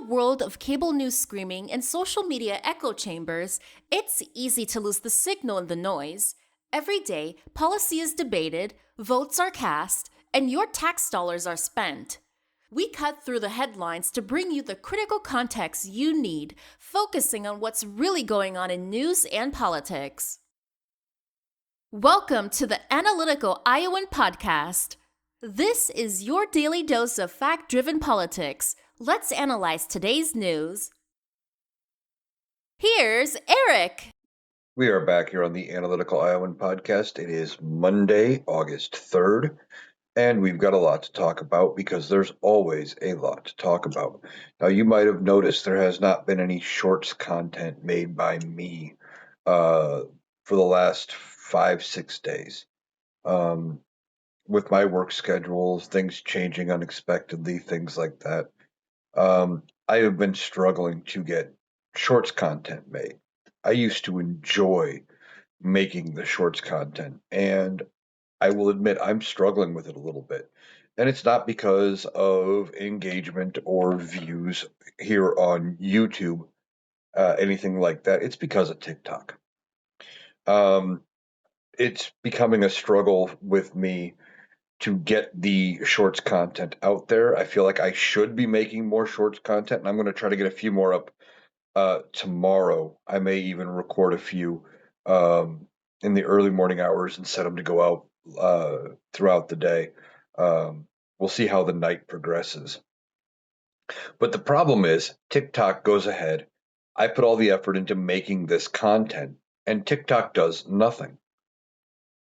world of cable news screaming and social media echo chambers, it's easy to lose the signal in the noise. Every day, policy is debated, votes are cast, and your tax dollars are spent. We cut through the headlines to bring you the critical context you need, focusing on what's really going on in news and politics. Welcome to the Analytical Iowan Podcast. This is your daily dose of fact-driven politics. Let's analyze today's news. Here's Eric. We are back here on the Analytical Iowan Podcast. It is Monday, August 3rd, and we've got a lot to talk about because there's always a lot to talk about. Now, you might have noticed there has not been any shorts content made by me for the last 5-6 days. With my work schedules, things changing unexpectedly, things like that. I have been struggling to get shorts content made. I used to enjoy making the shorts content, and I will admit I'm struggling with it a little bit. And it's not because of engagement or views here on YouTube, anything like that. It's because of TikTok. It's becoming a struggle with me to get the shorts content out there. I feel like I should be making more shorts content, and I'm going to try to get a few more up tomorrow. I may even record a few in the early morning hours and set them to go out throughout the day. We'll see how the night progresses. But the problem is, TikTok goes ahead. I put all the effort into making this content, and TikTok does nothing.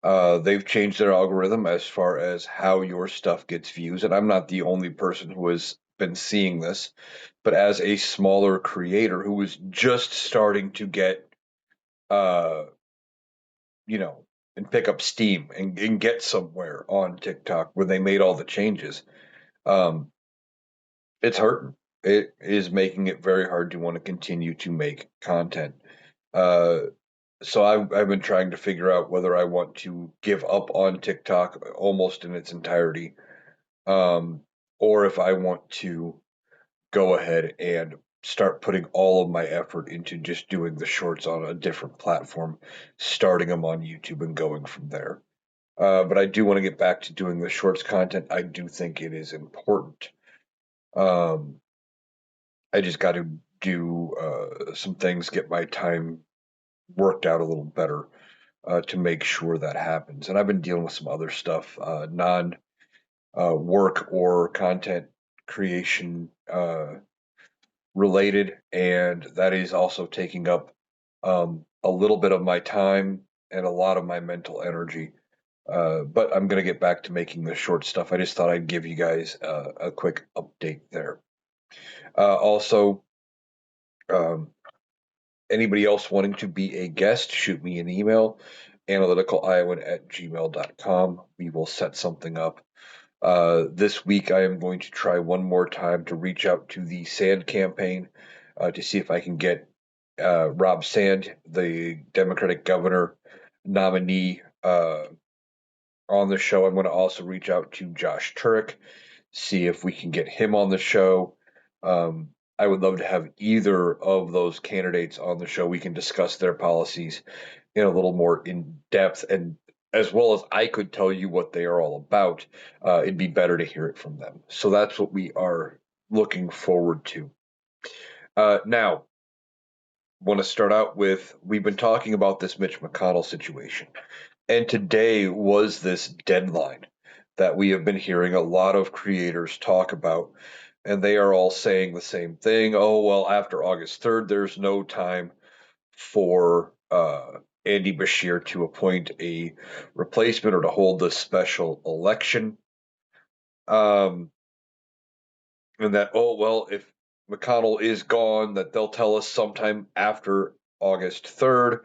They've changed their algorithm as far as how your stuff gets views, and I'm not the only person who has been seeing this, but as a smaller creator who was just starting to get, uh, and pick up steam and get somewhere on TikTok when they made all the changes, um, it's hurting. It is making it very hard to want to continue to make content. Uh, so I've been trying to figure out whether I want to give up on TikTok almost in its entirety, um, or if I want to go ahead and start putting all of my effort into just doing the shorts on a different platform, starting them on YouTube and going from there. But I do want to get back to doing the shorts content. I do think it is important. Um, I just got to do some things, get my time worked out a little better to make sure that happens. And I've been dealing with some other stuff, non work or content creation related, and that is also taking up a little bit of my time and a lot of my mental energy. But I'm going to get back to making the short stuff. I just thought I'd give you guys a quick update there. Also, um, anybody else wanting to be a guest, shoot me an email, analyticaliowan@gmail.com. We will set something up. This week, I am going to try one more time to reach out to the Sand campaign to see if I can get Rob Sand, the Democratic governor nominee, on the show. I'm going to also reach out to Josh Turek, see if we can get him on the show. I would love to have either of those candidates on the show. We can discuss their policies in a little more in depth, and as well as I could tell you what they are all about, it'd be better to hear it from them. So that's what we are looking forward to. Now, want to start out with, we've been talking about this Mitch McConnell situation, and today was this deadline that we have been hearing a lot of creators talk about, and they are all saying the same thing. Oh, well, after August 3rd, there's no time for Andy Beshear to appoint a replacement or to hold the special election. And that, oh, well, if McConnell is gone, that they'll tell us sometime after August 3rd,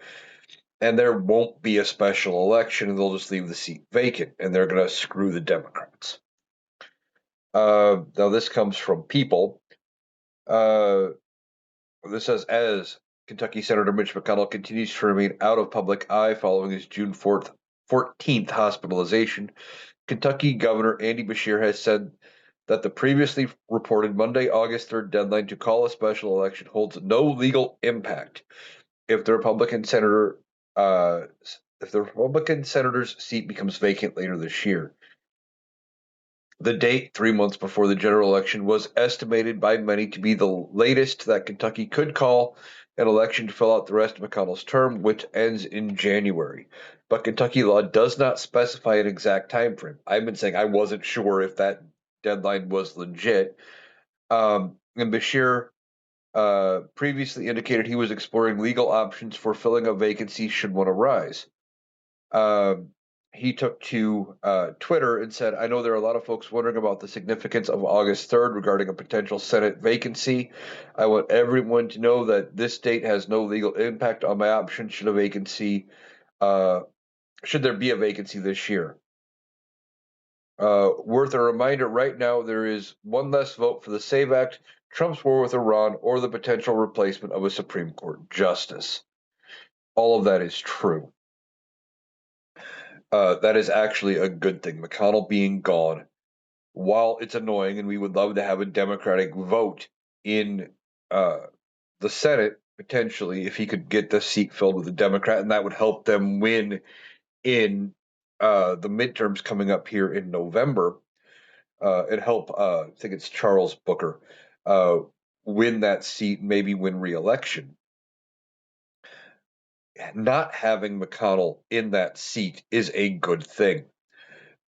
and there won't be a special election, and they'll just leave the seat vacant, and they're going to screw the Democrats. Now, this comes from People. This says, as Kentucky Senator Mitch McConnell continues to remain out of public eye following his June 14th hospitalization, Kentucky Governor Andy Beshear has said that the previously reported Monday, August 3rd deadline to call a special election holds no legal impact if the Republican senator if the Republican senator's seat becomes vacant later this year. The date, 3 months before the general election, was estimated by many to be the latest that Kentucky could call an election to fill out the rest of McConnell's term, which ends in January. But Kentucky law does not specify an exact time frame. I've been saying I wasn't sure if that deadline was legit. And Beshear previously indicated he was exploring legal options for filling a vacancy should one arise. He took to Twitter and said, I know there are a lot of folks wondering about the significance of August 3rd regarding a potential Senate vacancy. I want everyone to know that this date has no legal impact on my option should there be a vacancy this year. Worth a reminder, right now there is one less vote for the SAVE Act, Trump's war with Iran, or the potential replacement of a Supreme Court justice. All of that is true. That is actually a good thing. McConnell being gone, while it's annoying and we would love to have a Democratic vote in the Senate, potentially, if he could get the seat filled with a Democrat, and that would help them win in the midterms coming up here in November. And help, I think it's Charles Booker, win that seat, maybe win re-election. Not having McConnell in that seat is a good thing.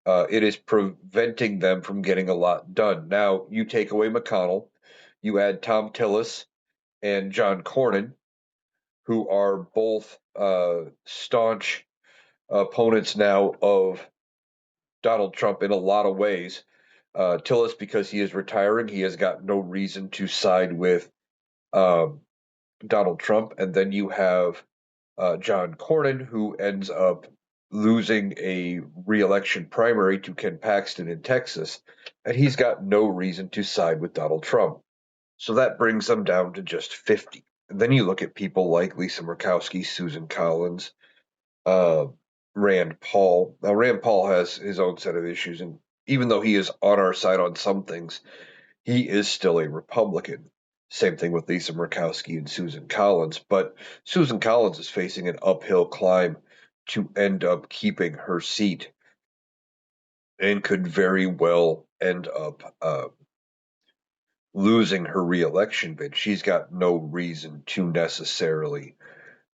It is preventing them from getting a lot done. Now, you take away McConnell, you add Thom Tillis and John Cornyn, who are both staunch opponents now of Donald Trump in a lot of ways. Tillis, because he is retiring, he has got no reason to side with Donald Trump. And then you have John Cornyn, who ends up losing a re-election primary to Ken Paxton in Texas, and he's got no reason to side with Donald Trump. So that brings them down to just 50. And then you look at people like Lisa Murkowski, Susan Collins, Rand Paul. Now, Rand Paul has his own set of issues, and even though he is on our side on some things, he is still a Republican. Same thing with Lisa Murkowski and Susan Collins, but Susan Collins is facing an uphill climb to end up keeping her seat and could very well end up losing her reelection bid. She's got no reason to necessarily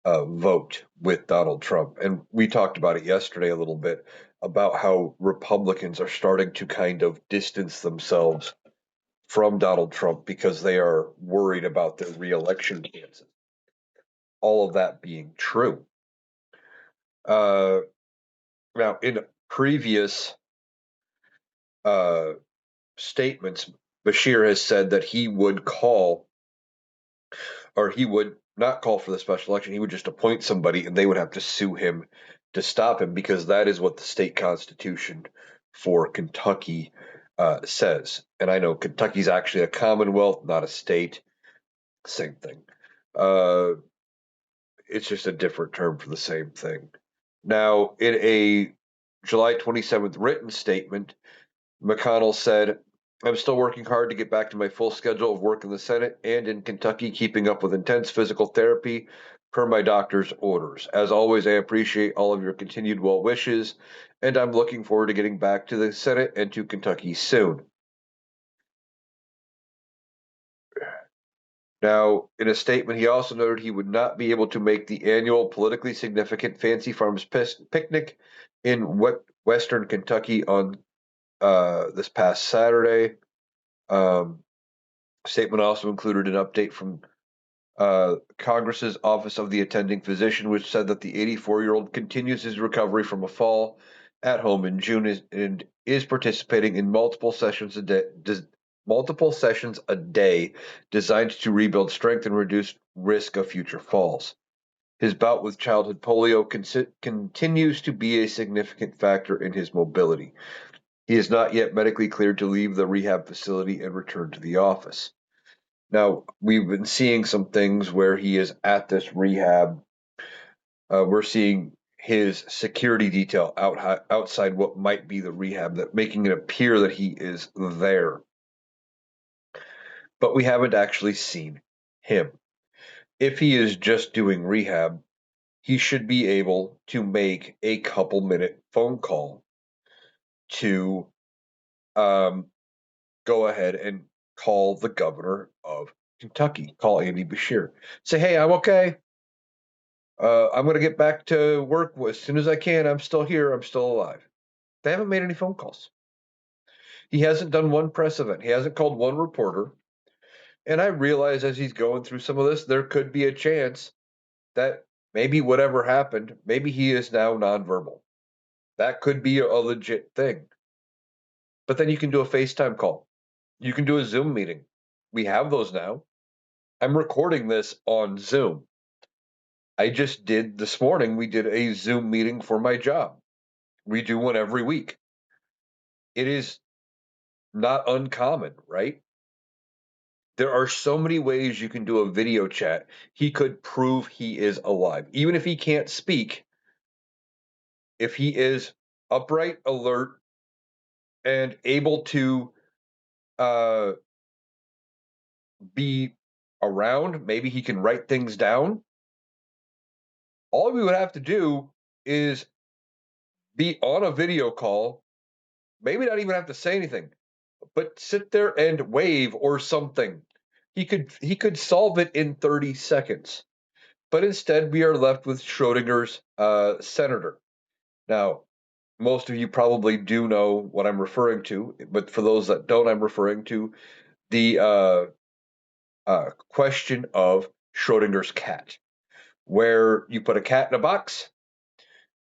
vote with Donald Trump. And we talked about it yesterday a little bit about how Republicans are starting to kind of distance themselves from Donald Trump because they are worried about their reelection chances. All of that being true. Now, in previous statements, Beshear has said that he would call, or he would not call for the special election. He would just appoint somebody and they would have to sue him to stop him because that is what the state constitution for Kentucky says. And I know Kentucky's actually a commonwealth, not a state. Same thing. It's just a different term for the same thing. Now, in a July 27th written statement, McConnell said, I'm still working hard to get back to my full schedule of work in the Senate and in Kentucky, keeping up with intense physical therapy per my doctor's orders. As always, I appreciate all of your continued well wishes, and I'm looking forward to getting back to the Senate and to Kentucky soon. Now, in a statement, he also noted he would not be able to make the annual politically significant Fancy Farms picnic in Western Kentucky on this past Saturday. Statement also included an update from Congress's Office of the Attending Physician, which said that the 84-year-old continues his recovery from a fall at home in June and is participating in multiple sessions a day designed to rebuild strength and reduce risk of future falls. His bout with childhood polio continues to be a significant factor in his mobility. He is not yet medically cleared to leave the rehab facility and return to the office. Now, we've been seeing some things where he is at this rehab. We're seeing his security detail outside what might be the rehab, that making it appear that he is there. but we haven't actually seen him. If he is just doing rehab, he should be able to make a couple minute phone call to um, go ahead and call the governor of Kentucky, call Andy Beshear. Say, hey, I'm okay. I'm going to get back to work as soon as I can. I'm still here. I'm still alive. They haven't made any phone calls. He hasn't done one press event. He hasn't called one reporter. And I realize as he's going through some of this, there could be a chance that maybe whatever happened, maybe he is now nonverbal. That could be a legit thing. But then you can do a FaceTime call. You can do a Zoom meeting. We have those now. I'm recording this on Zoom. I just did this morning, we did a Zoom meeting for my job. We do one every week. It is not uncommon, right? There are so many ways you can do a video chat. He could prove he is alive. Even if he can't speak, if he is upright, alert, and able to uh, be around, maybe he can write things down. All we would have to do is be on a video call, maybe not even have to say anything, but sit there and wave or something. He could solve it in 30 seconds. But instead, we are left with Schrodinger's senator. Now, most of you probably do know what I'm referring to, but for those that don't, I'm referring to the question of Schrodinger's cat, where you put a cat in a box,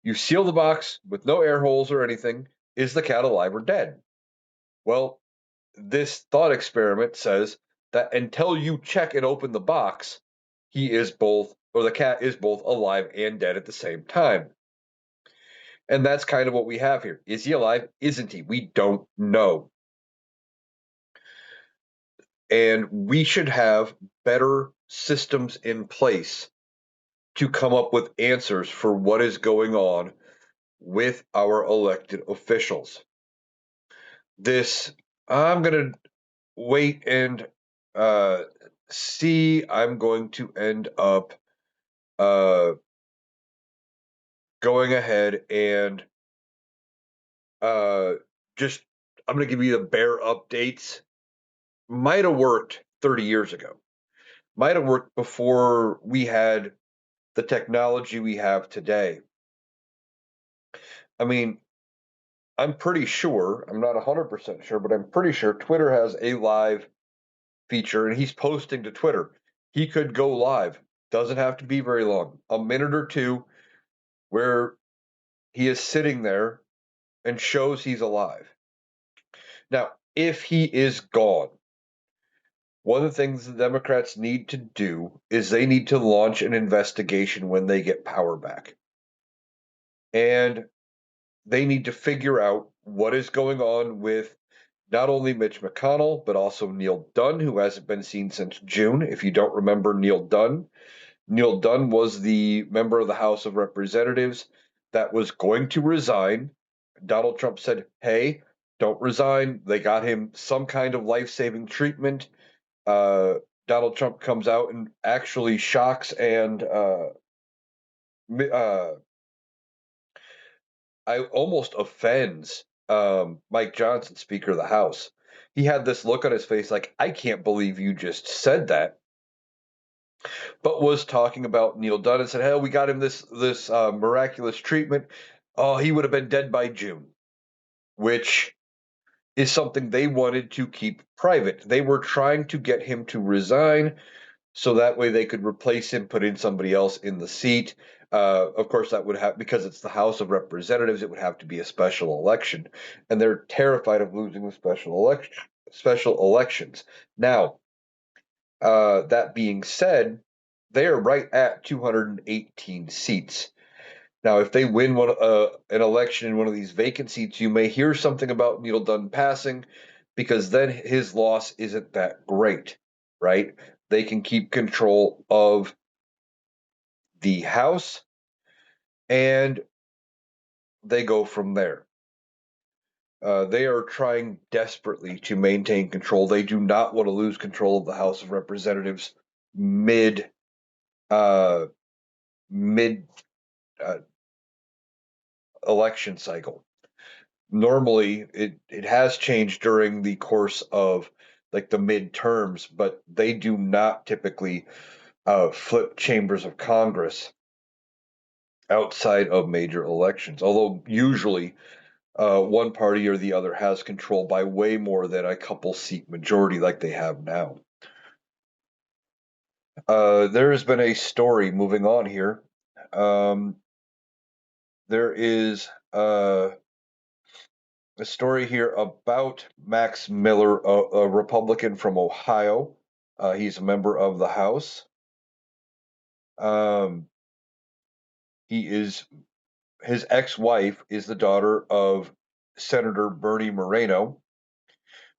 you seal the box with no air holes or anything. Is the cat alive or dead? Well, this thought experiment says that until you check and open the box, he is both, or the cat is both alive and dead at the same time. And that's kind of what we have here. Is he alive? Isn't he? We don't know. And we should have better systems in place to come up with answers for what is going on with our elected officials. This, I'm going to wait and uh, see. I'm going to end up uh, going ahead and uh, just, I'm going to give you the bare updates. Might have worked 30 years ago, might have worked before we had the technology we have today. I mean, I'm pretty sure, I'm not 100% sure, but I'm pretty sure Twitter has a live feature and he's posting to Twitter. He could go live. Doesn't have to be very long, a minute or two, where he is sitting there and shows he's alive. Now, if he is gone, one of the things the Democrats need to do is they need to launch an investigation when they get power back. And they need to figure out what is going on with not only Mitch McConnell, but also Neil Dunn, who hasn't been seen since June. If you don't remember Neil Dunn was the member of the House of Representatives that was going to resign. Donald Trump said, hey, don't resign. They got him some kind of life saving treatment. Donald Trump comes out and actually shocks and I almost offends Mike Johnson, Speaker of the House. He had this look on his face like, I can't believe you just said that, but was talking about Neil Dunn and said, hey, we got him this miraculous treatment. Oh, he would have been dead by June, which is something they wanted to keep private. They were trying to get him to resign so that way they could replace him, put in somebody else in the seat. Of course, that would have, because it's the House of Representatives, it would have to be a special election, and they're terrified of losing the special elections. Now, that being said, they are right at 218 seats. Now, if they win an election in one of these vacant seats, you may hear something about Neil Dunn passing, because then his loss isn't that great, right? They can keep control of the House, and they go from there. They are trying desperately to maintain control. They do not want to lose control of the House of Representatives mid uh, mid uh, election cycle. Normally, it has changed during the course of like the midterms, but they do not typically flip chambers of Congress outside of major elections. Although usually one party or the other has control by way more than a couple seat majority like they have now. There has been a story moving on here. Um, there is a story here about Max Miller, a Republican from Ohio. He's a member of the House. Um, he is his ex-wife is the daughter of Senator Bernie Moreno,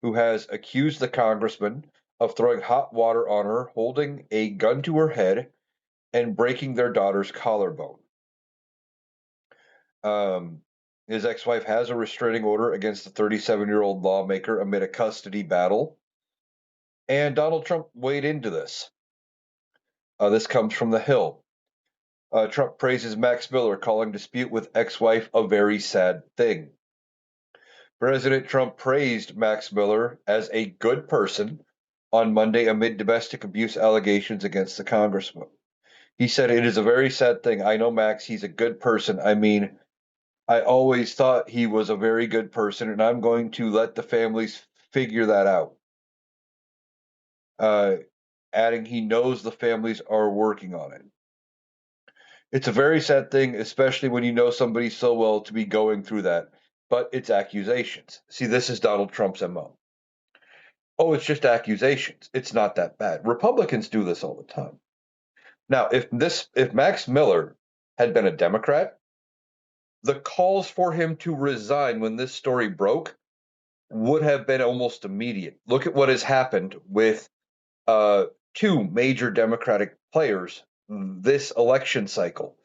who has accused the congressman of throwing hot water on her, holding a gun to her head, and breaking their daughter's collarbone. Um, his ex-wife has a restraining order against the 37-year-old lawmaker amid a custody battle, and Donald Trump weighed into this. This comes from The Hill. Trump praises Max Miller, calling dispute with ex-wife a very sad thing. President Trump praised Max Miller as a good person on Monday amid domestic abuse allegations against the congressman. He said, "It is a very sad thing. I know Max, he's a good person. I mean, I always thought he was a very good person, and I'm going to let the families figure that out." Uh, Adding, he knows the families are working on it. It's a very sad thing, especially when you know somebody so well to be going through that, but it's accusations. See, this is Donald Trump's MO. Oh, it's just accusations. It's not that bad. Republicans do this all the time. Now, if Max Miller had been a Democrat, the calls for him to resign when this story broke would have been almost immediate. Look at what has happened with uh, two major Democratic players this election cycle.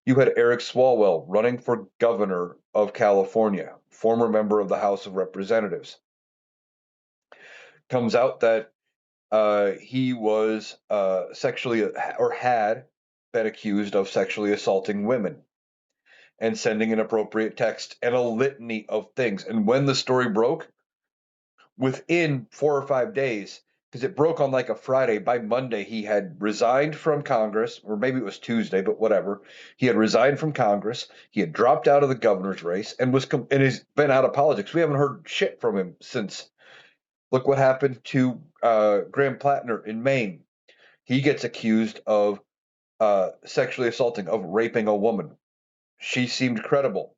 You had Eric Swalwell running for governor of California, former member of the House of Representatives. Comes out that he was sexually or had been accused of sexually assaulting women and sending inappropriate text and a litany of things. And when the story broke, within 4 or 5 days, because it broke on like a Friday, by Monday he had resigned from Congress, or maybe it was Tuesday, but whatever. He had resigned from Congress. He had dropped out of the governor's race and and has been out of politics. We haven't heard shit from him since. Look what happened to Graham Plattner in Maine. He gets accused of sexually assaulting, of raping a woman. She seemed credible.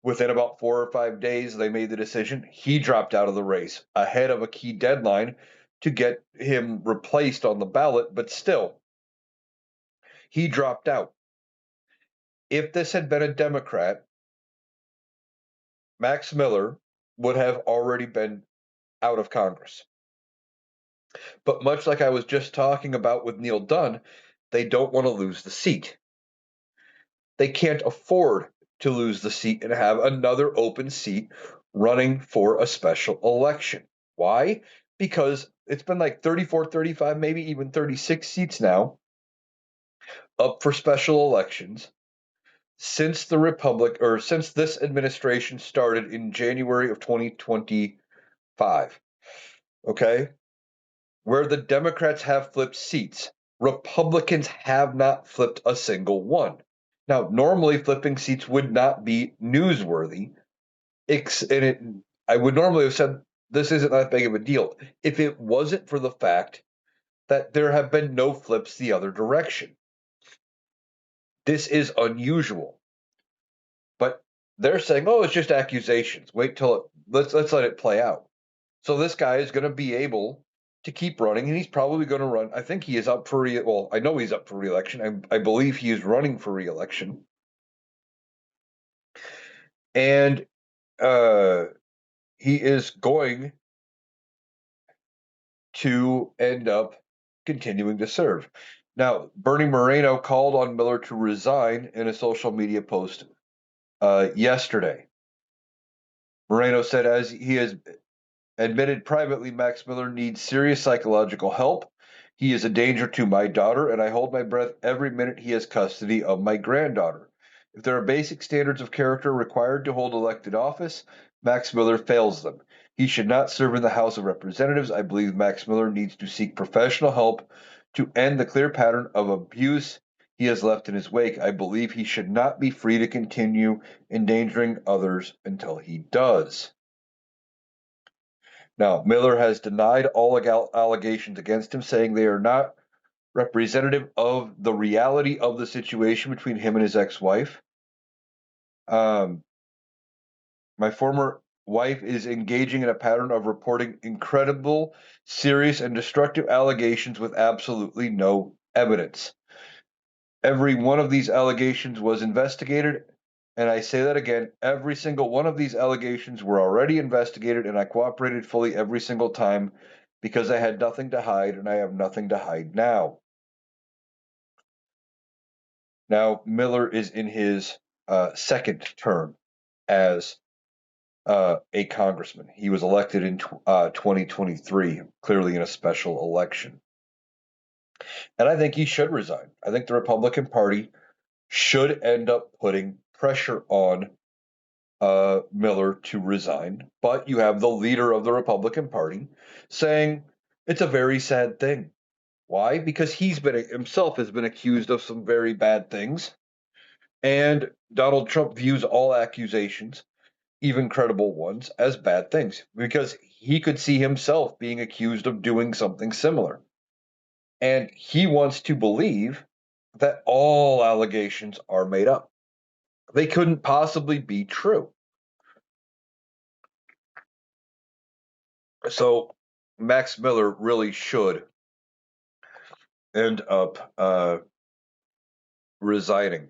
Within about 4 or 5 days, they made the decision. He dropped out of the race ahead of a key deadline to get him replaced on the ballot, but still, he dropped out. If this had been a Democrat, Max Miller would have already been out of Congress. But much like I was just talking about with Neil Dunn, they don't want to lose the seat. They can't afford to lose the seat and have another open seat running for a special election. Why? Because it's been like 34, 35, maybe even 36 seats now up for special elections since since this administration started in January of 2025. Okay? Where the Democrats have flipped seats, Republicans have not flipped a single one. Now, normally flipping seats would not be newsworthy, I would normally have said this isn't that big of a deal if it wasn't for the fact that there have been no flips the other direction. This is unusual, but they're saying, "Oh, it's just accusations. Wait till let's let it play out." So this guy is going to be able to keep running, and he's probably going to run. I think he is up for well, I know he's up for reelection. I believe he is running for reelection, and he is going to end up continuing to serve. Now, Bernie Moreno called on Miller to resign in a social media post yesterday. Moreno said, as he has admitted privately, Max Miller needs serious psychological help. He is a danger to my daughter, and I hold my breath every minute he has custody of my granddaughter. If there are basic standards of character required to hold elected office, Max Miller fails them. He should not serve in the House of Representatives. I believe Max Miller needs to seek professional help to end the clear pattern of abuse he has left in his wake. I believe he should not be free to continue endangering others until he does. Now, Miller has denied all allegations against him, saying they are not representative of the reality of the situation between him and his ex-wife. My former wife is engaging in a pattern of reporting incredible, serious, and destructive allegations with absolutely no evidence. Every one of these allegations was investigated, and I say that again, every single one of these allegations were already investigated, and I cooperated fully every single time because I had nothing to hide, and I have nothing to hide now. Now, Miller is in his second term as a congressman. He was elected in 2023, clearly in a special election. And I think he should resign. I think the Republican Party should end up putting pressure on Miller to resign. But you have the leader of the Republican Party saying it's a very sad thing. Why? Because he's been himself has been accused of some very bad things. And Donald Trump views all accusations, even credible ones, as bad things because he could see himself being accused of doing something similar. And he wants to believe that all allegations are made up. They couldn't possibly be true. So Max Miller really should end up resigning.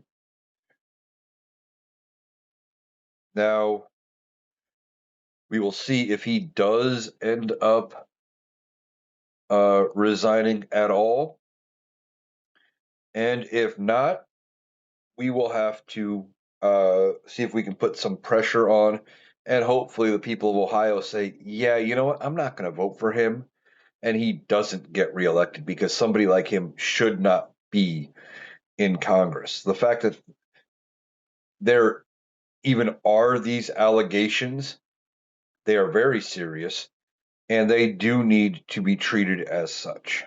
Now, we will see if he does end up resigning at all. And if not, we will have to see if we can put some pressure on. And hopefully, the people of Ohio say, yeah, you know what? I'm not going to vote for him. And he doesn't get reelected because somebody like him should not be in Congress. The fact that there even are these allegations, they are very serious and they do need to be treated as such.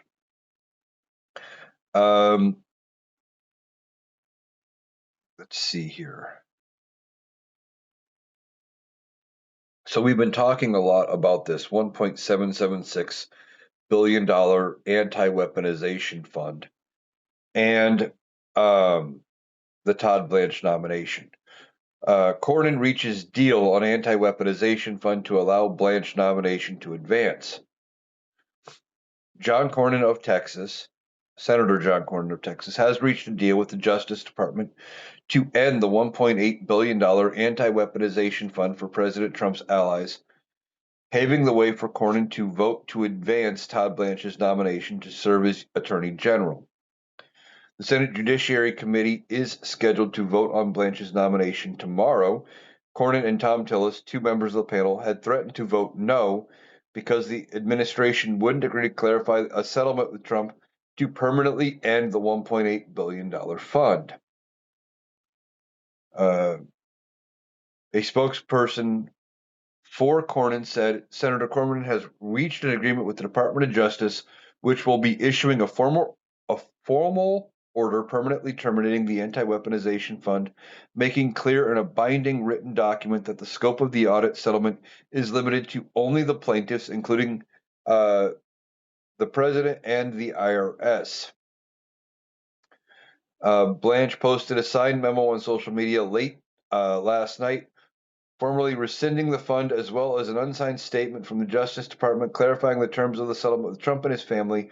Let's see here. So we've been talking a lot about this $1.776 billion anti-weaponization fund and the Todd Blanche nomination. Cornyn reaches deal on anti-weaponization fund to allow Blanche nomination to advance. John Cornyn of Texas, Senator John Cornyn of Texas, has reached a deal with the Justice Department to end the $1.8 billion anti-weaponization fund for President Trump's allies, paving the way for Cornyn to vote to advance Todd Blanche's nomination to serve as Attorney General. The Senate Judiciary Committee is scheduled to vote on Blanche's nomination tomorrow. Cornyn and Thom Tillis, two members of the panel, had threatened to vote no because the administration wouldn't agree to clarify a settlement with Trump to permanently end the $1.8 billion fund. A spokesperson for Cornyn said Senator Cornyn has reached an agreement with the Department of Justice, which will be issuing a formal order permanently terminating the anti-weaponization fund, making clear in a binding written document that the scope of the audit settlement is limited to only the plaintiffs, including the president and the IRS. Blanche posted a signed memo on social media late last night, formally rescinding the fund, as well as an unsigned statement from the Justice Department clarifying the terms of the settlement with Trump and his family,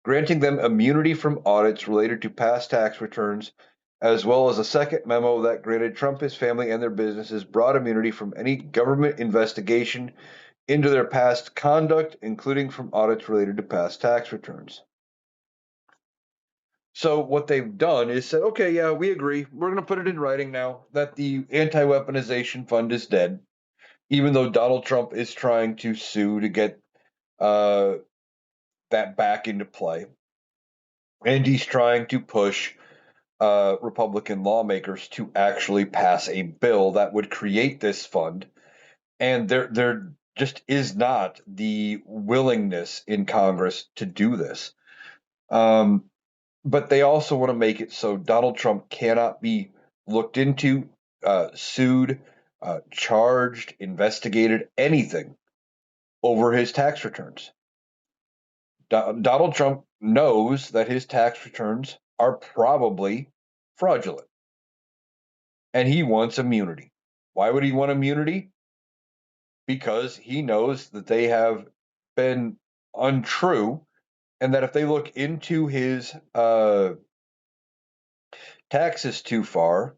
granting them immunity from audits related to past tax returns, as well as a second memo that granted Trump, his family, and their businesses broad immunity from any government investigation into their past conduct, including from audits related to past tax returns. So what they've done is said, okay, yeah, we agree. We're going to put it in writing now that the anti-weaponization fund is dead. even though Donald Trump is trying to sue to get that back into play, and he's trying to push Republican lawmakers to actually pass a bill that would create this fund, and there just is not the willingness in Congress to do this. But they also want to make it so Donald Trump cannot be looked into, sued, charged, investigated, anything over his tax returns. Donald Trump knows that his tax returns are probably fraudulent, and he wants immunity. Why would he want immunity? Because he knows that they have been untrue, and that if they look into his taxes too far,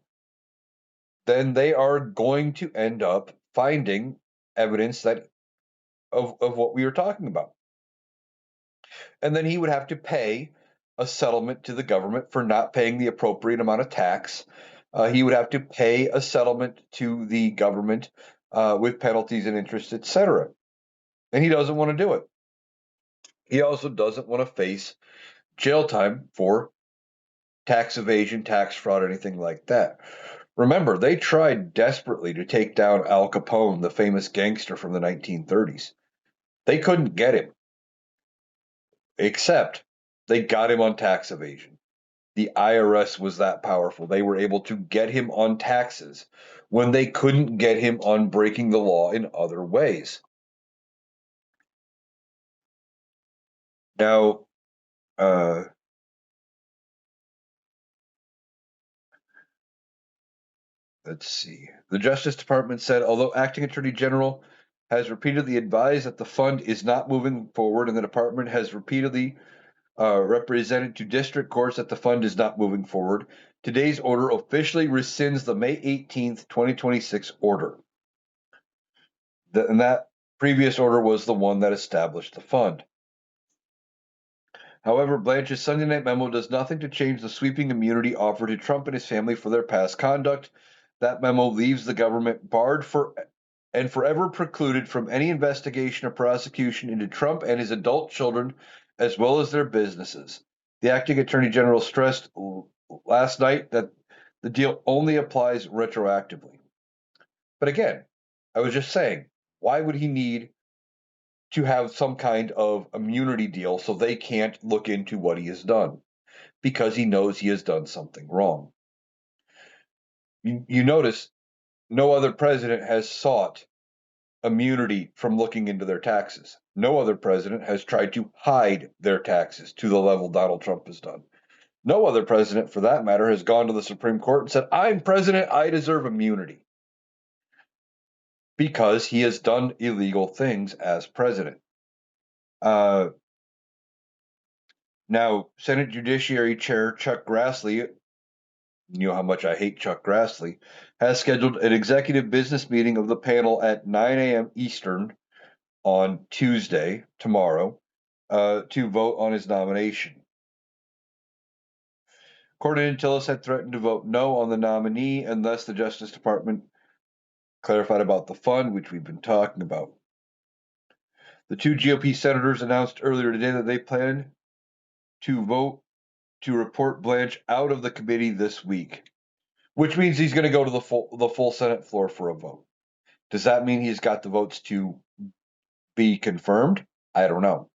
then they are going to end up finding evidence that of what we were talking about. And then he would have to pay a settlement to the government for not paying the appropriate amount of tax. He would have to pay a settlement to the government with penalties and interest, etc. And he doesn't want to do it. He also doesn't want to face jail time for tax evasion, tax fraud, anything like that. Remember, they tried desperately to take down Al Capone, the famous gangster from the 1930s. They couldn't get him, except they got him on tax evasion. The IRS was that powerful. They were able to get him on taxes when they couldn't get him on breaking the law in other ways. Now, let's see. The Justice Department said, although Acting Attorney General has repeatedly advised that the fund is not moving forward, and the department has repeatedly represented to district courts that the fund is not moving forward, today's order officially rescinds the May 18th, 2026 order. And that previous order was the one that established the fund. However, Blanche's Sunday night memo does nothing to change the sweeping immunity offered to Trump and his family for their past conduct. That memo leaves the government barred and forever precluded from any investigation or prosecution into Trump and his adult children, as well as their businesses. The acting attorney general stressed last night that the deal only applies retroactively. But again, I was just saying, why would he need to have some kind of immunity deal so they can't look into what he has done? Because he knows he has done something wrong. You notice no other president has sought immunity from looking into their taxes. No other president has tried to hide their taxes to the level Donald Trump has done. No other president, for that matter, has gone to the Supreme Court and said, I'm president, I deserve immunity. Because he has done illegal things as president. Now, Senate Judiciary Chair Chuck Grassley, you know how much I hate Chuck Grassley, has scheduled an executive business meeting of the panel at 9 a.m. Eastern on Tuesday, tomorrow, to vote on his nomination. Cornyn and Tillis had threatened to vote no on the nominee unless the Justice Department clarified about the fund, which we've been talking about. The two GOP senators announced earlier today that they plan to vote to report Blanche out of the committee this week, which means he's going to go to the full Senate floor for a vote. Does that mean he's got the votes to be confirmed? I don't know.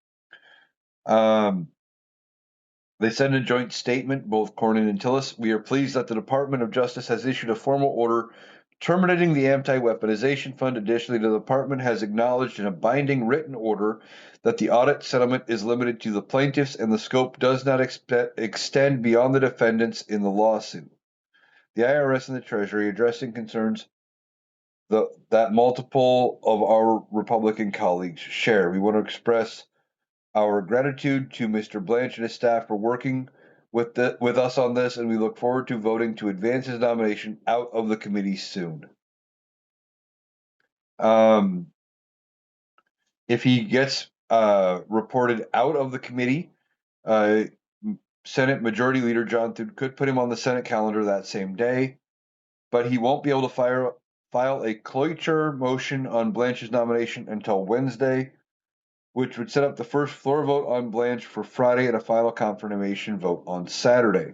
They sent a joint statement, both Cornyn and Tillis. We are pleased that the Department of Justice has issued a formal order terminating the anti-weaponization fund. Additionally, the department has acknowledged in a binding written order that the audit settlement is limited to the plaintiffs and the scope does not extend beyond the defendants in the lawsuit. The IRS and the Treasury addressing concerns that multiple of our Republican colleagues share. We want to express our gratitude to Mr. Blanche and his staff for working with us on this, and we look forward to voting to advance his nomination out of the committee soon. If he gets reported out of the committee, Senate Majority Leader John Thune could put him on the Senate calendar that same day, but he won't be able to file a cloture motion on Blanche's nomination until Wednesday, which would set up the first floor vote on Blanche for Friday and a final confirmation vote on Saturday.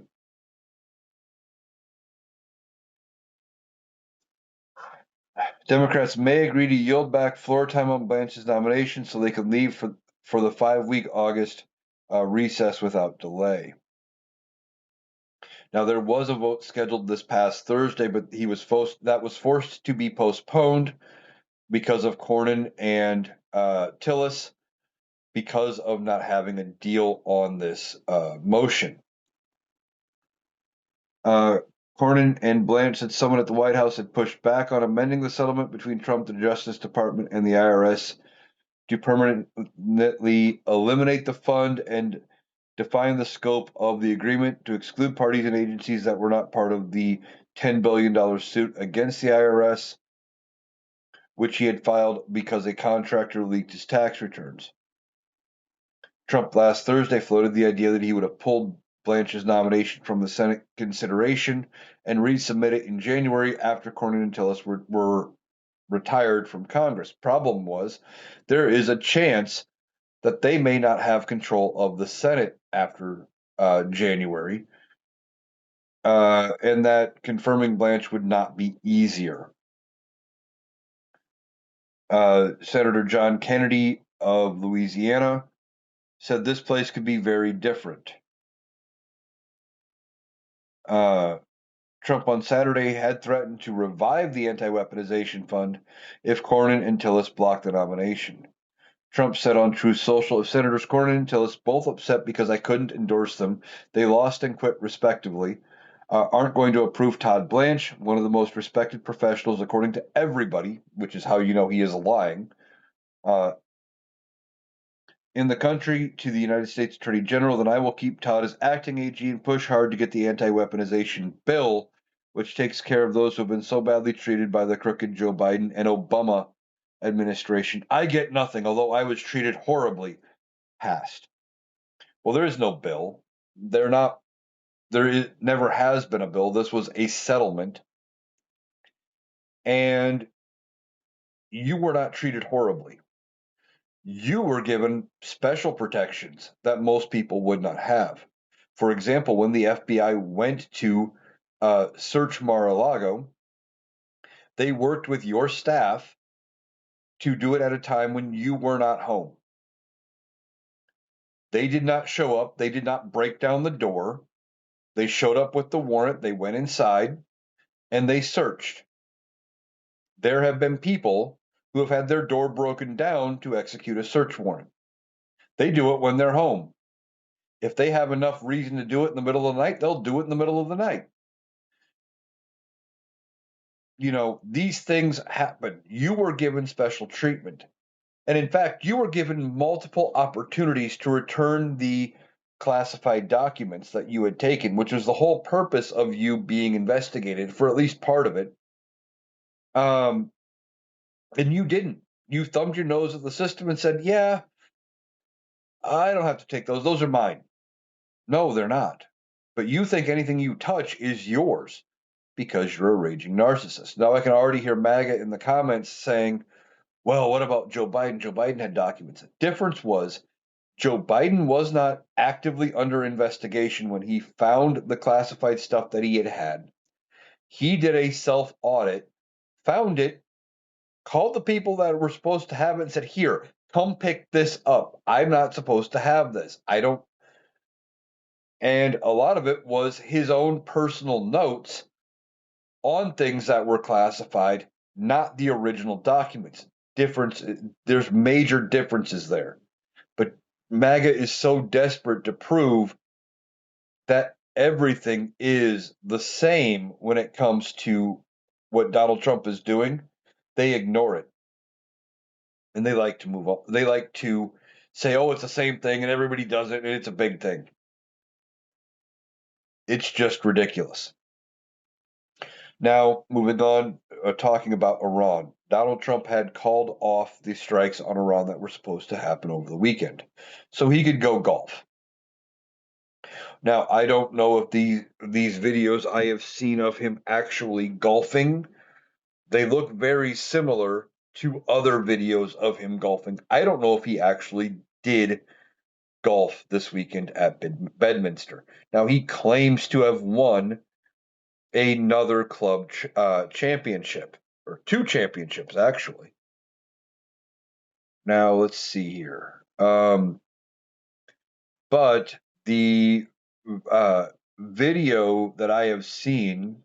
Democrats may agree to yield back floor time on Blanche's nomination so they can leave for the 5-week August recess without delay. Now, there was a vote scheduled this past Thursday, but that was forced to be postponed because of Cornyn and Tillis, because of not having a deal on this motion. Cornyn and Blanche said someone at the White House had pushed back on amending the settlement between Trump, the Justice Department, and the IRS to permanently eliminate the fund and define the scope of the agreement to exclude parties and agencies that were not part of the $10 billion suit against the IRS, which he had filed because a contractor leaked his tax returns. Trump last Thursday floated the idea that he would have pulled Blanche's nomination from the Senate consideration and resubmit it in January after Cornyn and Tillis were retired from Congress. Problem was, there is a chance that they may not have control of the Senate after January, and that confirming Blanche would not be easier. Senator John Kennedy of Louisiana said this place could be very different. Trump on Saturday had threatened to revive the anti-weaponization fund if Cornyn and Tillis blocked the nomination. Trump said on Truth Social, if Senators Cornyn and Tillis, both upset because I couldn't endorse them, they lost and quit respectively, aren't going to approve Todd Blanche, one of the most respected professionals according to everybody, which is how you know he is lying, in the country, to the United States Attorney General, then I will keep Todd as acting AG and push hard to get the anti-weaponization bill, which takes care of those who have been so badly treated by the crooked Joe Biden and Obama administration. I get nothing, although I was treated horribly, passed. Well, there is no bill. Never has been a bill. This was a settlement. And you were not treated horribly. You were given special protections that most people would not have. For example, when the FBI went to search Mar-a-Lago, they worked with your staff to do it at a time when you were not home. They did not show up. They did not break down the door. They showed up with the warrant. They went inside and they searched. There have been people who have had their door broken down to execute a search warrant. They do it when they're home. If they have enough reason to do it in the middle of the night, they'll do it in the middle of the night. You know, these things happen. You were given special treatment. And in fact, you were given multiple opportunities to return the classified documents that you had taken, which was the whole purpose of you being investigated for at least part of it. And you didn't. You thumbed your nose at the system and said, yeah, I don't have to take those. Those are mine. No, they're not. But you think anything you touch is yours because you're a raging narcissist. Now, I can already hear MAGA in the comments saying, well, what about Joe Biden? Joe Biden had documents. The difference was Joe Biden was not actively under investigation when he found the classified stuff that he had had. He did a self audit, found it, called the people that were supposed to have it and said, here, come pick this up. I'm not supposed to have this. I don't. And a lot of it was his own personal notes on things that were classified, not the original documents. There's major differences there. But MAGA is so desperate to prove that everything is the same when it comes to what Donald Trump is doing. They ignore it. And they like to move up. They like to say, oh, it's the same thing and everybody does it and it's a big thing. It's just ridiculous. Now, moving on, talking about Iran. Donald Trump had called off the strikes on Iran that were supposed to happen over the weekend so he could go golf. Now, I don't know if these videos I have seen of him actually golfing they look very similar to other videos of him golfing. I don't know if he actually did golf this weekend at Bedminster. Now, he claims to have won another club championship, or two championships, actually. Now, let's see here. But the video that I have seen,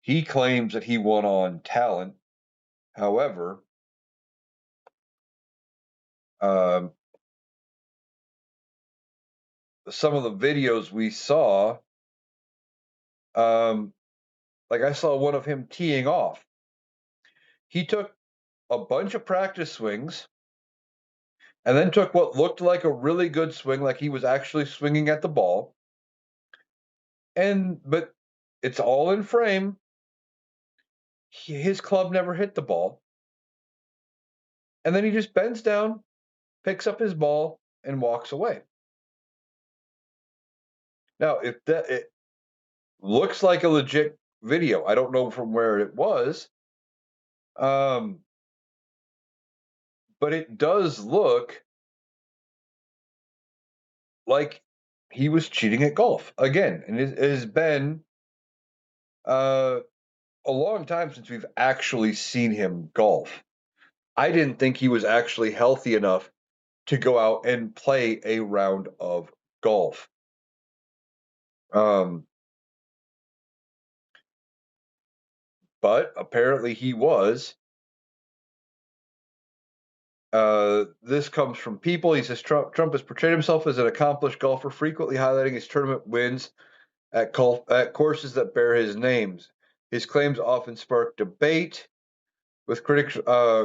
he claims that he won on talent. However, um, some of the videos we saw, like I saw one of him teeing off. He took a bunch of practice swings and then took what looked like a really good swing, like he was actually swinging at the ball. But it's all in frame. His club never hit the ball. And then he just bends down, picks up his ball, and walks away. Now, if that it looks like a legit video, I don't know from where it was, but it does look like he was cheating at golf again, and it has been a long time since we've actually seen him golf. I didn't think he was actually healthy enough to go out and play a round of golf. But apparently he was. This comes from People. He says Trump has portrayed himself as an accomplished golfer, frequently highlighting his tournament wins at courses that bear his names. His claims often spark debate, with critics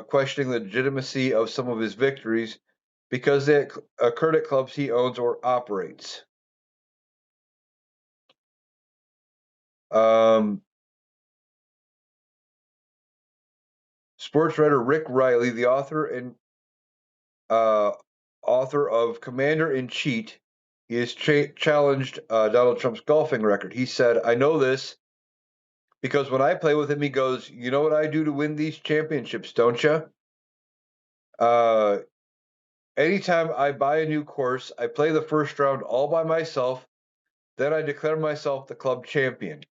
questioning the legitimacy of some of his victories because they occurred at clubs he owns or operates. Sports writer Rick Riley, the author of Commander in Cheat, he has challenged Donald Trump's golfing record. He said, "I know this because when I play with him, he goes, you know what I do to win these championships, don't you? Anytime I buy a new course, I play the first round all by myself. Then I declare myself the club champion."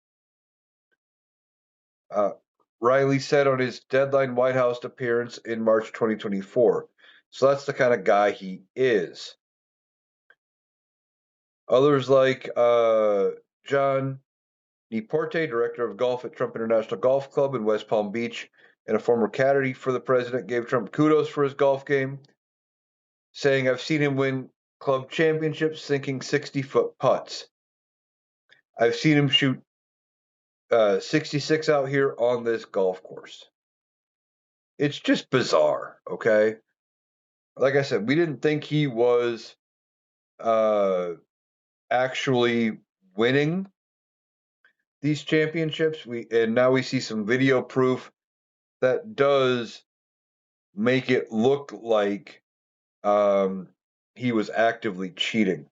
Riley said on his Deadline White House appearance in March 2024. So that's the kind of guy he is. Others like John Deporte, director of golf at Trump International Golf Club in West Palm Beach, and a former caddy for the president, gave Trump kudos for his golf game, saying, "I've seen him win club championships sinking 60-foot putts. I've seen him shoot 66 out here on this golf course." It's just bizarre, okay? Like I said, we didn't think he was actually winning these championships. And now we see some video proof that does make it look like he was actively cheating.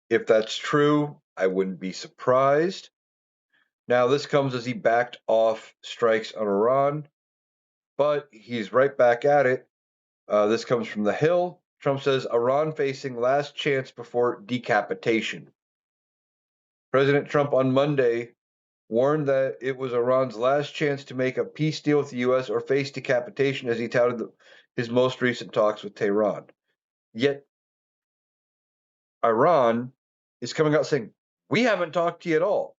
If that's true, I wouldn't be surprised. Now, this comes as he backed off strikes on Iran, but he's right back at it. This comes from The Hill. Trump says Iran facing last chance before decapitation. President Trump on Monday warned that it was Iran's last chance to make a peace deal with the U.S. or face decapitation as he touted his most recent talks with Tehran. Yet, Iran is coming out saying, "We haven't talked to you at all."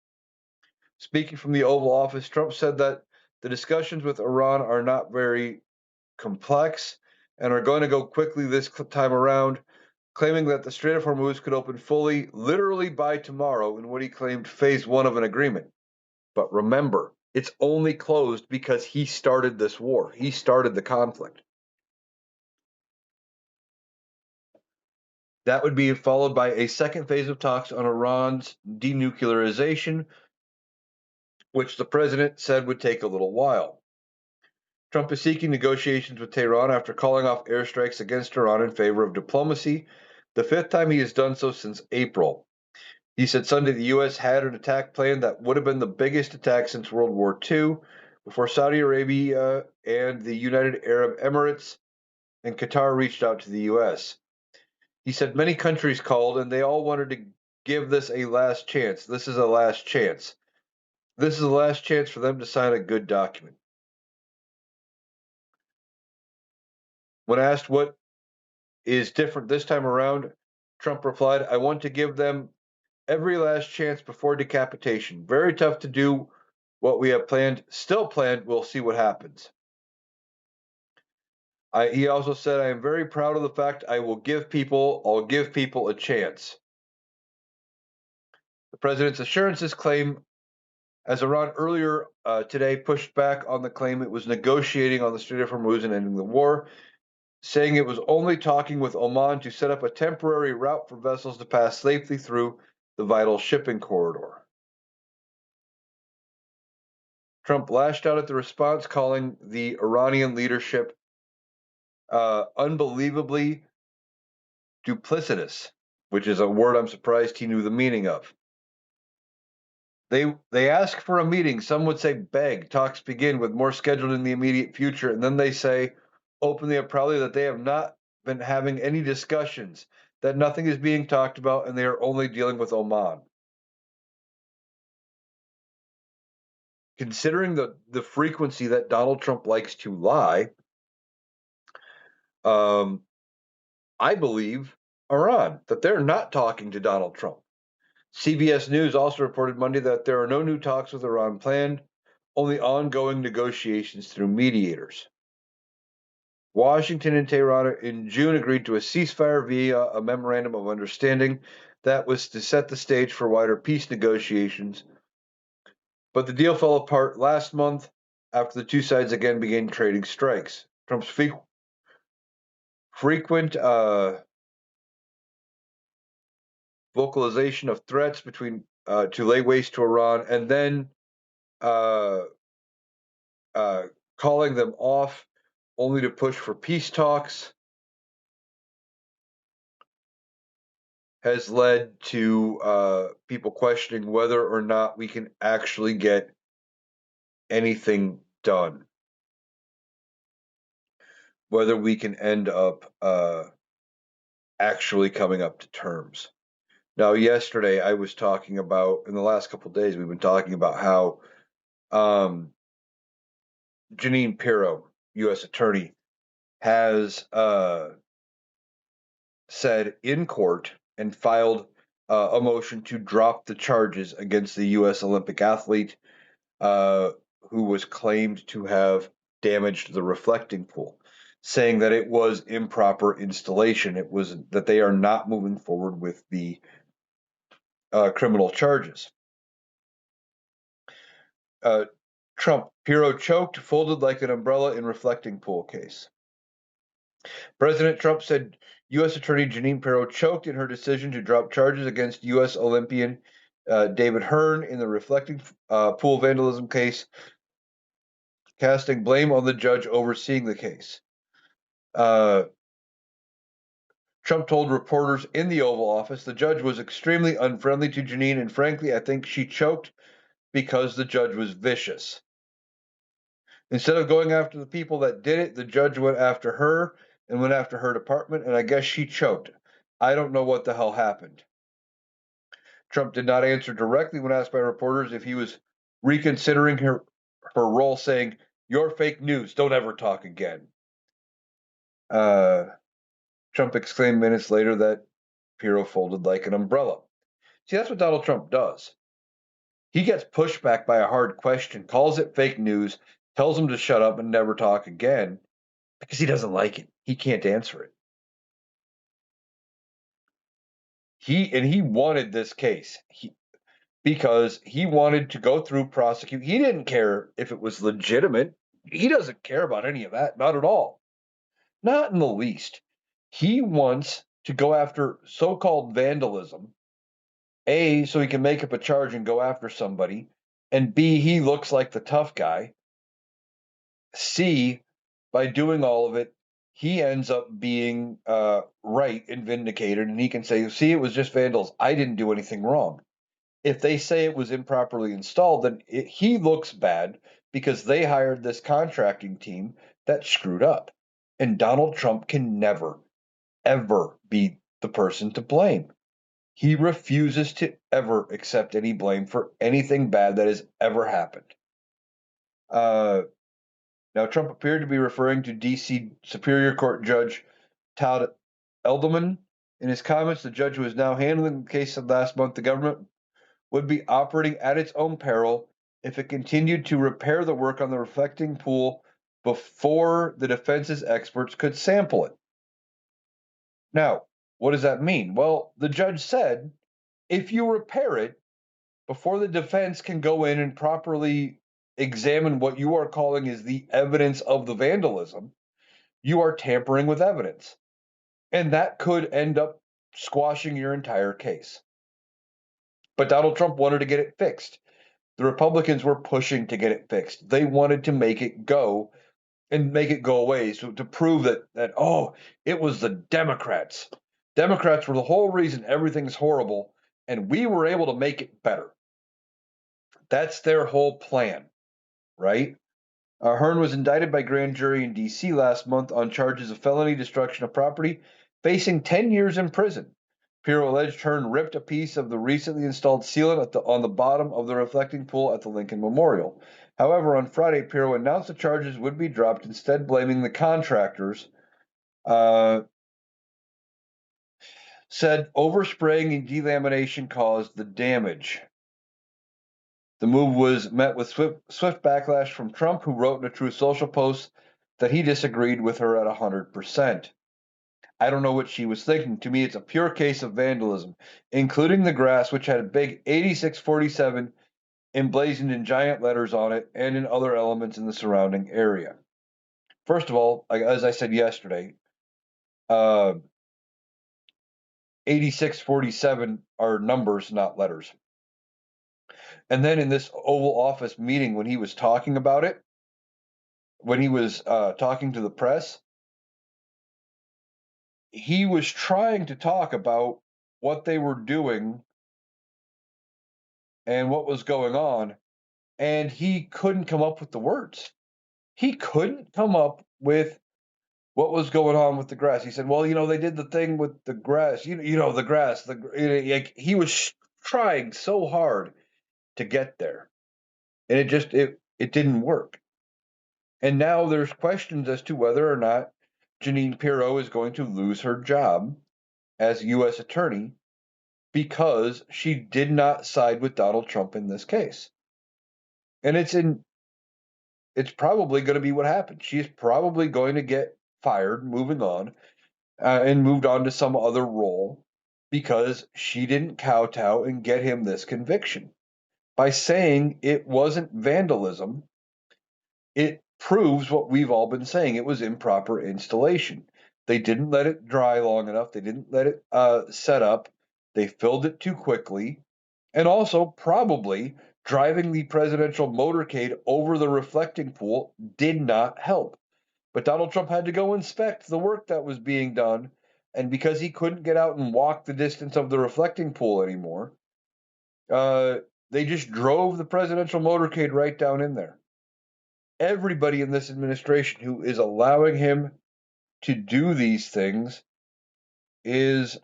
Speaking from the Oval Office, Trump said that the discussions with Iran are not very complex and are going to go quickly this time around, claiming that the Strait of Hormuz could open fully, literally by tomorrow, in what he claimed phase one of an agreement. But remember, it's only closed because he started this war. He started the conflict. That would be followed by a second phase of talks on Iran's denuclearization, which the president said would take a little while. Trump is seeking negotiations with Tehran after calling off airstrikes against Iran in favor of diplomacy, the fifth time he has done so since April. He said Sunday the U.S. had an attack plan that would have been the biggest attack since World War II, before Saudi Arabia and the United Arab Emirates and Qatar reached out to the U.S. He said many countries called and they all wanted to give this a last chance. This is a last chance. This is the last chance for them to sign a good document. When asked what is different this time around, Trump replied, I want to give them every last chance before decapitation. Very tough to do what we have planned, still planned. We'll see what happens. He also said, I am very proud of the fact I'll give people a chance. The president's assurances claim, as Iran earlier today pushed back on the claim it was negotiating on the Strait of Hormuz and ending the war, saying it was only talking with Oman to set up a temporary route for vessels to pass safely through the vital shipping corridor. Trump lashed out at the response, calling the Iranian leadership unbelievably duplicitous, which is a word I'm surprised he knew the meaning of. They ask for a meeting. Some would say beg. Talks begin with more scheduled in the immediate future, and then they say openly and proudly that they have not been having any discussions, that nothing is being talked about, and they are only dealing with Oman. Considering the frequency that Donald Trump likes to lie, I believe Iran, that they're not talking to Donald Trump. CBS News also reported Monday that there are no new talks with Iran planned, only ongoing negotiations through mediators. Washington and Tehran in June agreed to a ceasefire via a memorandum of understanding that was to set the stage for wider peace negotiations. But the deal fell apart last month after the two sides again began trading strikes. Trump's frequent vocalization of threats to lay waste to Iran, and then uh, calling them off, only to push for peace talks, has led to people questioning whether or not we can actually get anything done, whether we can end up actually coming up to terms. Now, yesterday I was talking about, in the last couple of days, we've been talking about how Jeanine Pirro, U.S. Attorney, has said in court and filed a motion to drop the charges against the U.S. Olympic athlete who was claimed to have damaged the reflecting pool, saying that it was improper installation. It was that they are not moving forward with the criminal charges. Trump, Pirro choked, folded like an umbrella in reflecting pool case. President Trump said U.S. Attorney Jeanine Pirro choked in her decision to drop charges against U.S. Olympian David Hearn in the reflecting pool vandalism case, casting blame on the judge overseeing the case. Trump told reporters in the Oval Office the judge was extremely unfriendly to Jeanine, and frankly, I think she choked because the judge was vicious. Instead of going after the people that did it, the judge went after her and went after her department, and I guess she choked. I don't know what the hell happened. Trump did not answer directly when asked by reporters if he was reconsidering her role, saying, "You're fake news. Don't ever talk again." Trump exclaimed minutes later that Pirro folded like an umbrella. See, that's what Donald Trump does. He gets pushed back by a hard question, calls it fake news, tells him to shut up and never talk again because he doesn't like it. He can't answer it. He wanted this case because he wanted to go through prosecute. He didn't care if it was legitimate. He doesn't care about any of that, not at all. Not in the least. He wants to go after so-called vandalism, A, so he can make up a charge and go after somebody, and B, he looks like the tough guy. C, by doing all of it, he ends up being right and vindicated, and he can say, see, it was just vandals. I didn't do anything wrong. If they say it was improperly installed, then he looks bad because they hired this contracting team that screwed up. And Donald Trump can never, ever be the person to blame. He refuses to ever accept any blame for anything bad that has ever happened. Uh, Now, Trump appeared to be referring to D.C. Superior Court Judge Todd Elderman. In his comments, the judge who is now handling the case said last month the government would be operating at its own peril if it continued to repair the work on the reflecting pool before the defense's experts could sample it. Now, what does that mean? Well, the judge said if you repair it before the defense can go in and properly examine what you are calling is the evidence of the vandalism, you are tampering with evidence. And that could end up squashing your entire case. But Donald Trump wanted to get it fixed. The Republicans were pushing to get it fixed. They wanted to make it go and make it go away, so to prove that oh, it was the Democrats. Democrats were the whole reason everything's horrible, and we were able to make it better. That's their whole plan, right? Hearn was indicted by grand jury in D.C. last month on charges of felony destruction of property, facing 10 years in prison. Pirro alleged Hearn ripped a piece of the recently installed sealant on the bottom of the reflecting pool at the Lincoln Memorial. However, on Friday, Pirro announced the charges would be dropped, instead blaming the contractors. Said overspraying and delamination caused the damage. The move was met with swift backlash from Trump, who wrote in a Truth Social post that he disagreed with her at 100%. I don't know what she was thinking. To me, it's a pure case of vandalism, including the grass, which had a big 8647 emblazoned in giant letters on it and in other elements in the surrounding area. First of all, as I said yesterday, 8647 are numbers, not letters. And then in this Oval Office meeting, when he was talking about it, when he was talking to the press, he was trying to talk about what they were doing and what was going on, and he couldn't come up with the words. He couldn't come up with what was going on with the grass. He said, "Well, they did the thing with the grass. The grass. Like he was trying so hard to get there, and it didn't work. And now there's questions as to whether or not Jeanine Pirro is going to lose her job as U.S. attorney because she did not side with Donald Trump in this case. And it's probably going to be what happens. She's probably going to get fired, moving on, and moved on to some other role because she didn't kowtow and get him this conviction. By saying it wasn't vandalism, it proves what we've all been saying. It was improper installation. They didn't let it dry long enough. They didn't let it set up. They filled it too quickly. And also, probably driving the presidential motorcade over the reflecting pool did not help. But Donald Trump had to go inspect the work that was being done. And because he couldn't get out and walk the distance of the reflecting pool anymore, they just drove the presidential motorcade right down in there. Everybody in this administration who is allowing him to do these things is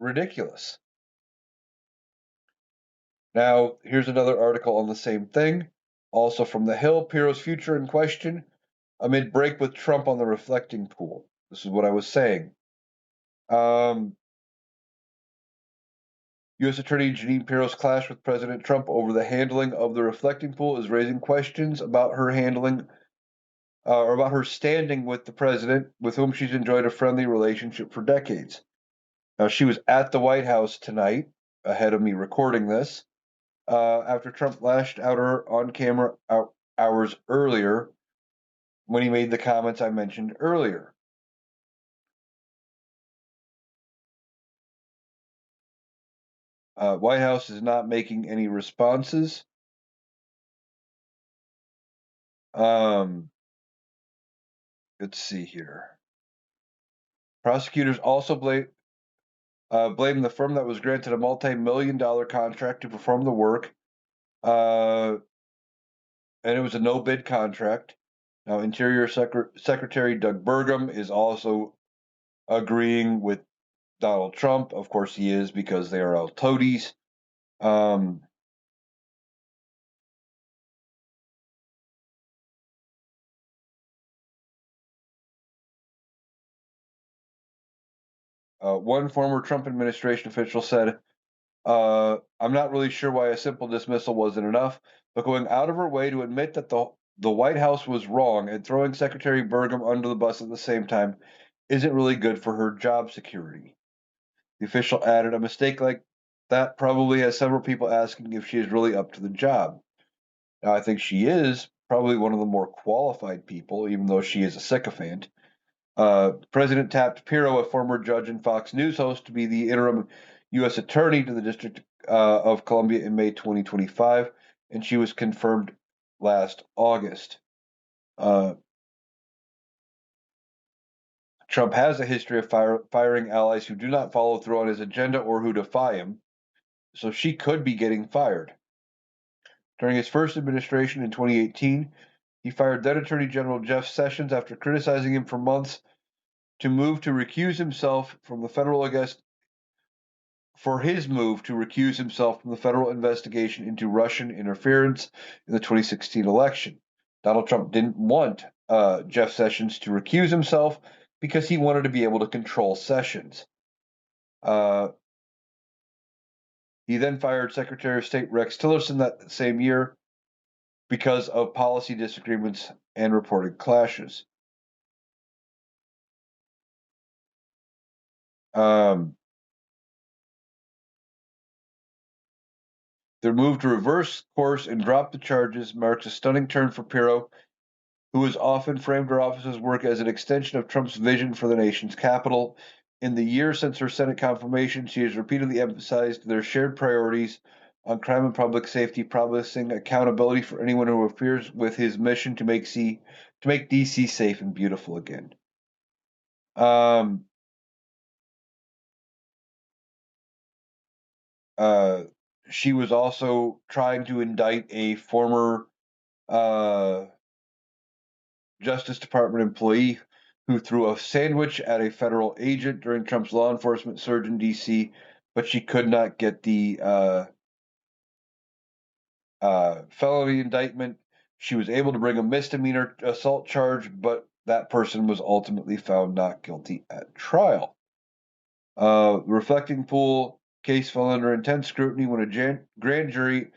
ridiculous. Now, here's another article on the same thing, also from The Hill. Pirro's future in question amid break with Trump on the reflecting pool. This is what I was saying. U.S. Attorney Jeanine Pirro's clash with President Trump over the handling of the reflecting pool is raising questions about her handling or about her standing with the president, with whom she's enjoyed a friendly relationship for decades. Now, she was at the White House tonight, ahead of me recording this, after Trump lashed out her on camera hours earlier when he made the comments I mentioned earlier. White House is not making any responses. Let's see here. Prosecutors also blamed the firm that was granted a multi-million-dollar contract to perform the work, and it was a no-bid contract. Now, Interior Secretary Doug Burgum is also agreeing with Donald Trump. Of course, he is, because they are all toadies. One former Trump administration official said, I'm not really sure why a simple dismissal wasn't enough, but going out of her way to admit that the White House was wrong and throwing Secretary Burgum under the bus at the same time isn't really good for her job security. The official added, a mistake like that probably has several people asking if she is really up to the job. Now, I think she is probably one of the more qualified people, even though she is a sycophant. The president tapped Pirro, a former judge and Fox News host, to be the interim U.S. attorney to the District of Columbia in May 2025, and she was confirmed last August. Trump has a history of firing allies who do not follow through on his agenda or who defy him, so she could be getting fired. During his first administration in 2018, he fired then Attorney General Jeff Sessions after criticizing him for months to move to recuse himself from the federal investigation into Russian interference in the 2016 election. Donald Trump didn't want Jeff Sessions to recuse himself because he wanted to be able to control Sessions. He then fired Secretary of State Rex Tillerson that same year because of policy disagreements and reported clashes. Their move to reverse course and drop the charges marks a stunning turn for Pirro, who has often framed her office's work as an extension of Trump's vision for the nation's capital. In the year since her Senate confirmation, she has repeatedly emphasized their shared priorities on crime and public safety, promising accountability for anyone who interferes with his mission to make D.C. safe and beautiful again. She was also trying to indict a former Justice Department employee who threw a sandwich at a federal agent during Trump's law enforcement surge in D.C., but she could not get the felony indictment. She was able to bring a misdemeanor assault charge, but that person was ultimately found not guilty at trial. The Reflecting Pool case fell under intense scrutiny when a grand jury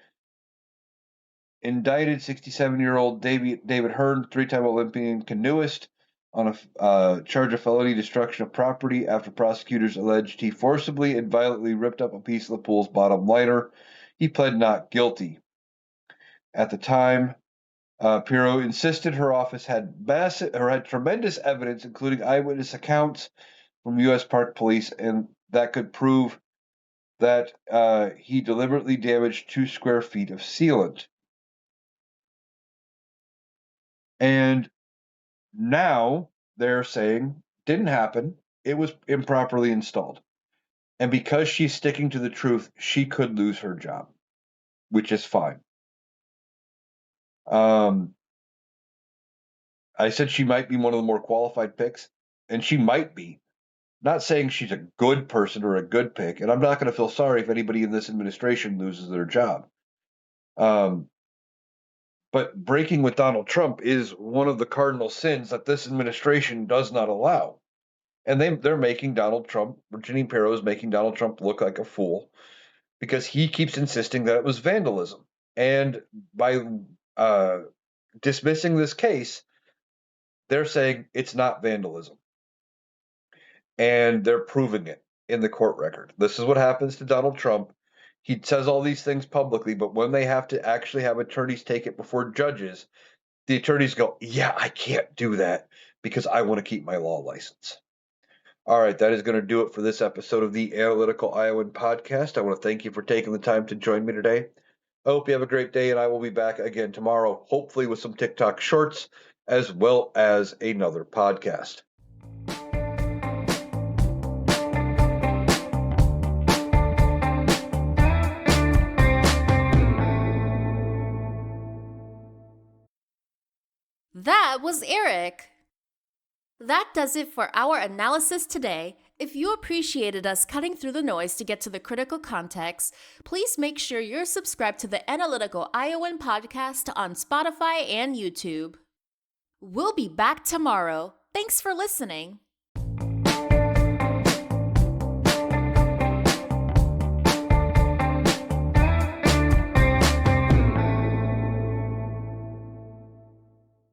indicted 67-year-old David Hearn, three-time Olympian canoeist, on a charge of felony destruction of property after prosecutors alleged he forcibly and violently ripped up a piece of the pool's bottom liner. He pled not guilty. At the time, Pirro insisted her office had tremendous evidence, including eyewitness accounts from U.S. Park Police, and that could prove that he deliberately damaged 2 square feet of sealant. And now they're saying didn't happen. It was improperly installed. And because she's sticking to the truth, she could lose her job, which is fine. I said she might be one of the more qualified picks, and she might be. Not saying she's a good person or a good pick, and I'm not going to feel sorry if anybody in this administration loses their job. But breaking with Donald Trump is one of the cardinal sins that this administration does not allow. And they're making Donald Trump, Jeanine Pirro is making Donald Trump look like a fool because he keeps insisting that it was vandalism. And by dismissing this case, they're saying it's not vandalism. And they're proving it in the court record. This is what happens to Donald Trump. He says all these things publicly, but when they have to actually have attorneys take it before judges, the attorneys go, yeah, I can't do that because I want to keep my law license. All right, that is going to do it for this episode of the Analytical Iowan Podcast. I want to thank you for taking the time to join me today. I hope you have a great day, and I will be back again tomorrow, hopefully with some TikTok shorts as well as another podcast. That was Eric. That does it for our analysis today. If you appreciated us cutting through the noise to get to the critical context, please make sure you're subscribed to the Analytical Iowan podcast on Spotify and YouTube. We'll be back tomorrow. Thanks for listening.